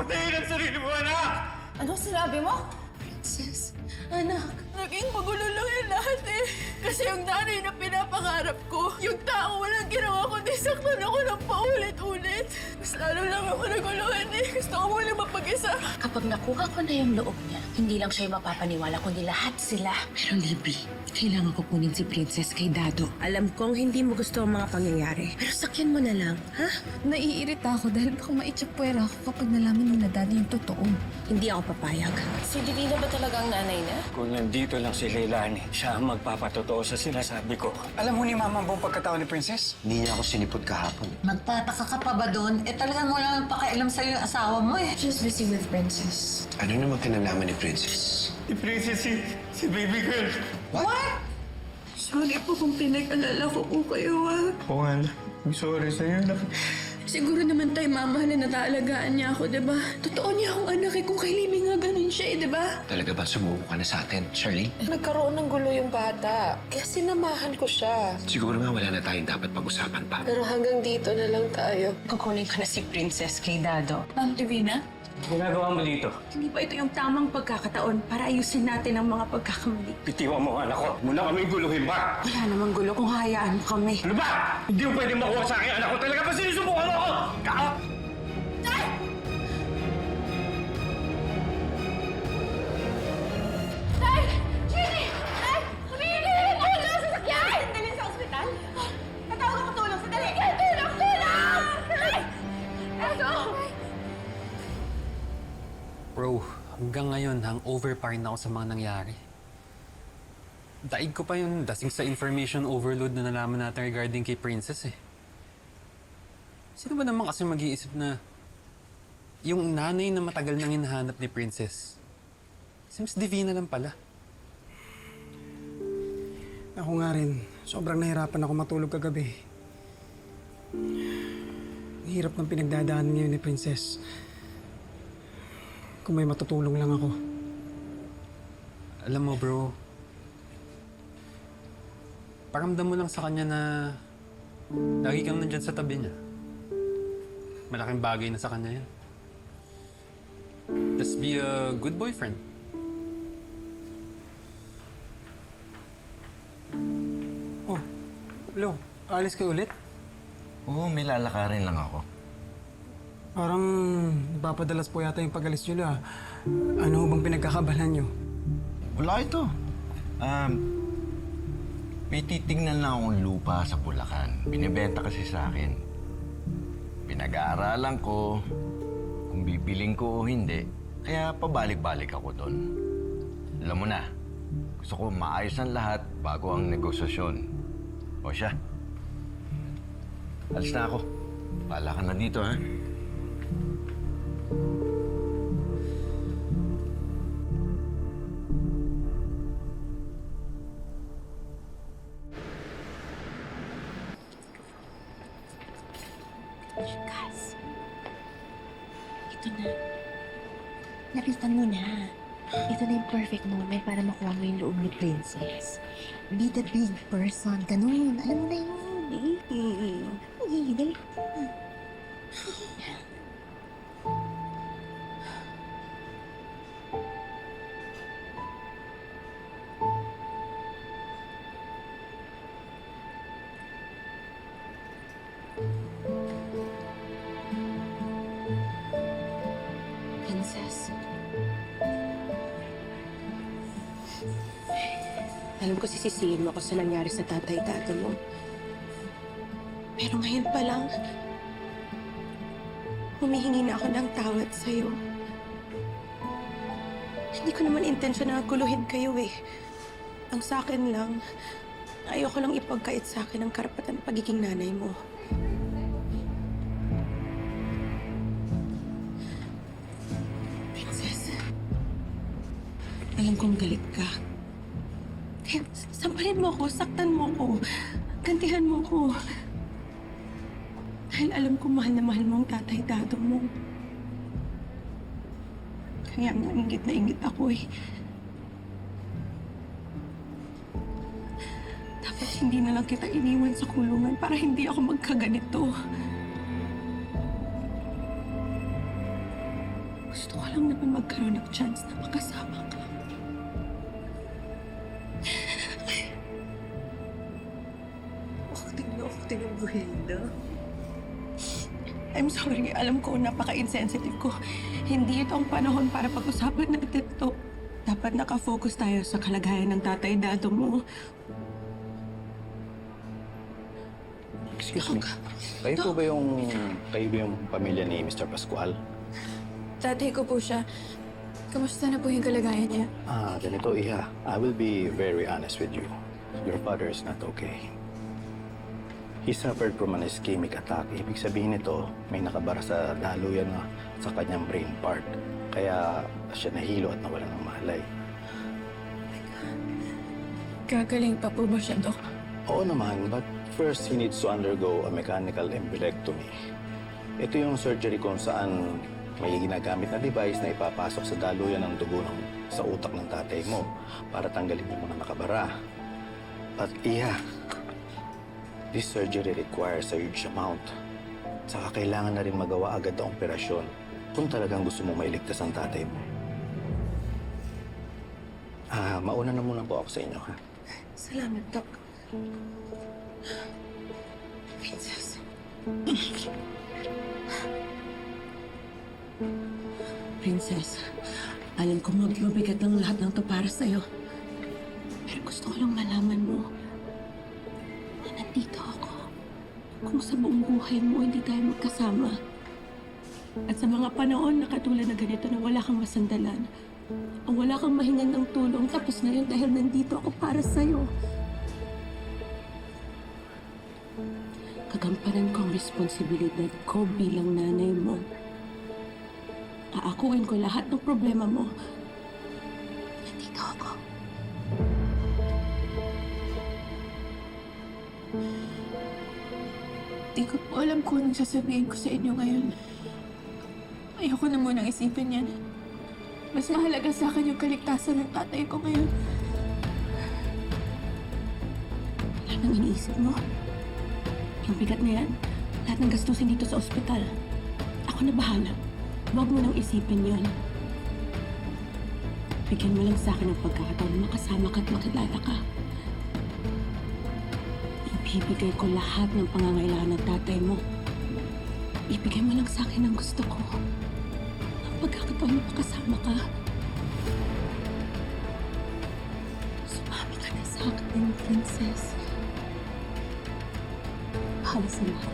Patayin ang sarili mo, anak! Ano sinabi mo? Sis, anak. Naging magulo lang yung lahat eh. Kasi yung nanay na pinapangarap ko, yung tao walang ginawa kundi saktan ako ng paulit-ulit. Mas lalo lang ako naguluhan eh. Gusto ko muna mapag-isa. Kapag nakuha ko na yung loob niya, hindi lang siya yung mapapaniwala, kundi lahat sila. Pero Libby, kailangan ko kunin si Princess kay Dado. Alam kong hindi mo gusto ang mga pangyayari. Pero sakyan mo na lang, ha? Naiirita ako dahil baka maitsapwera ako kapag nalaman ni na Daddy yung totoo. Hindi ako papayag. Si Divina ba talagang nanay niya? Kung nandito lang si Leilani, siya ang magpapatotoo sa sinasabi ko. Alam mo ni Mama ang buong pagkatao ni Princess? Hindi niya ako sinipot kahapon. Magtataka ka pa ba doon? Eh talagang wala nang pakialam sa'yo yung asawa mo eh. She's busy with Princess. Ano naman kinalaman ni Princess? Si Princess, si baby girl. Sorry po kung pinag-alala ko po kayo ah. Oo nga, I'm sorry sa'yo. Siguro naman tayo mamahalin na naalagaan niya ako, di ba? Totoo niya akong anak eh kung kay Libby nga ganun siya eh, di ba? Talaga ba sumuko ka na sa atin, Charlene? Nagkaroon ng gulo yung bata. Kaya sinamahan ko siya. Siguro nga wala na tayong dapat pag-usapan pa. Pero hanggang dito na lang tayo. Kukunin ko na si Princess kay Dado. Ma'am Divina? Ginagawa mo dito? Hindi ba ito yung tamang pagkakataon para ayusin natin ang mga pagkakamali? Bitiwan mo ang anak ko. Muna kami guluhin ba? Wala namang gulo kung hayaan mo kami. Ano ba? Hindi mo pwede makuha sa akin anak ko. Talaga ba sinusubukan mo ako? Tay! Jenny! Tay! Humihili! Ay, ito sa sakyan! Dalhin sa ospital? Natawag ako tulong sa dali! Tulong! Tulong! Tay! Eto! Bro, hanggang ngayon, hangover pa rin ako sa mga nangyari. Daig ko pa yung dasing sa information overload na nalaman natin regarding kay Princess eh. Sino ba naman kasi mag-iisip na yung nanay na matagal nang hinahanap ni Princess, seems Divina lang pala. Ako nga rin. Sobrang nahirapan ako matulog kagabi. Ang hirap ng pinagdadaanan ngayon ni Princess. Kung may matutulong lang ako. Alam mo bro, paramdam mo lang sa kanya na lagi kang nandyan sa tabi niya. Malaking bagay na sa kanya yan. Just be a good boyfriend. Oh, Lo, alis kayo ulit? Oo, may lalakarin lang ako. Parang napapadalas po yata yung pag-alis nyo ah. Ano bang pinagkakabalan nyo? Wala ito. May titignan lang akong lupa sa Bulacan. Binibenta kasi sa akin. Pinag-aaralan ko kung bibiling ko o hindi. Kaya pabalik-balik ako doon. Alam mo na, gusto ko maayos ang lahat bago ang negosasyon. O siya, alis na ako. Bahala ka na dito, ha? Guys, ito na. Nakita mo na. Ito na yung perfect moment para makuha mo yung loob ni Princess. Be the big person. Ganun. Alam mo na yun. Dali. Princess. Alam ko sisisihin mo ako sa nangyari sa tatay-tata mo. Pero ngayon pa lang, humihingi na ako ng tawad sa'yo. Hindi ko naman intensyon na guluhin kayo eh. Ang sa akin lang, ayoko lang ipagkait sa akin ang karapatan ng pagiging nanay mo. Princess, alam kong galit ka. Kaya sampalin mo ko, saktan mo ko, gantihan mo ko. Dahil alam ko mahal mo ang tatay-dado mo. Kaya nga ingit na ingit ako eh. Dapat hindi na lang kita iniwan sa kulungan para hindi ako magkaganito. Gusto ko lang naman magkaroon ng chance na makasama ka. Wakting ang buhina. I'm sorry. Alam ko, napaka-insensitive ko. Hindi ito ang panahon para pag-usapan natin to. Dapat nakafocus tayo sa kalagayan ng tatay-dado mo. Excuse me. Kayo ba yung pamilya ni Mr. Pascual? Tatay ko po siya. Kamusta na po yung kalagayan niya? Ganito, Iha. I will be very honest with you. Your father is not okay. He suffered from an ischemic attack. Ibig sabihin nito, may nakabara sa daluyan na sa kanyang brain part. Kaya siya nahilo at nawalan ng malay. Gagaling pa po ba siya, Dok? Oo naman, but first he needs to undergo a mechanical embolectomy. Ito yung surgery kung saan may ginagamit na device na ipapasok sa daluyan ng dugo sa utak ng tatay mo para tanggalin yung mga nakabara. But Iha, this surgery requires a huge amount. Saka kailangan na rin magawa agad ang operasyon kung talagang gusto mo mailigtas ang tatay mo. Mauna na muna po ako sa inyo, ha? Salamat, Doc. Princess. Princess, alam ko mabigat ng lahat ng to para sa'yo. Pero gusto ko lang malaman mo na nandito ako. Kung sa buong buhay mo hindi tayo magkasama. At sa mga panahon na katulad na ganito na wala kang masandalan, o wala kang mahingan ng tulong, tapos ngayon dahil nandito ako para sa'yo. Kagampanan ko ang responsibilidad ko bilang nanay mo. Aakuin ko lahat ng problema mo. Nandito ako. Di ko po alam kung anong sasabihin ko sa inyo ngayon. Ayoko na munang isipin yan. Mas mahalaga sa akin yung kaligtasan ng tatay ko ngayon. Lahat ng iniisip mo. Yung bigat na yan, lahat ng gastusin dito sa ospital. Ako na bahala. Huwag mo nang isipin yon. Bigyan mo lang sa akin ng pagkakataon na makasama ka at makilala ka. Ibibigay ko lahat ng pangangailangan ng tatay mo. Ibigay mo lang sa akin ang gusto ko. Ang pagkakataon na makasama ka. Sumama ka na sa akin, Princess. Bahala sa lahat.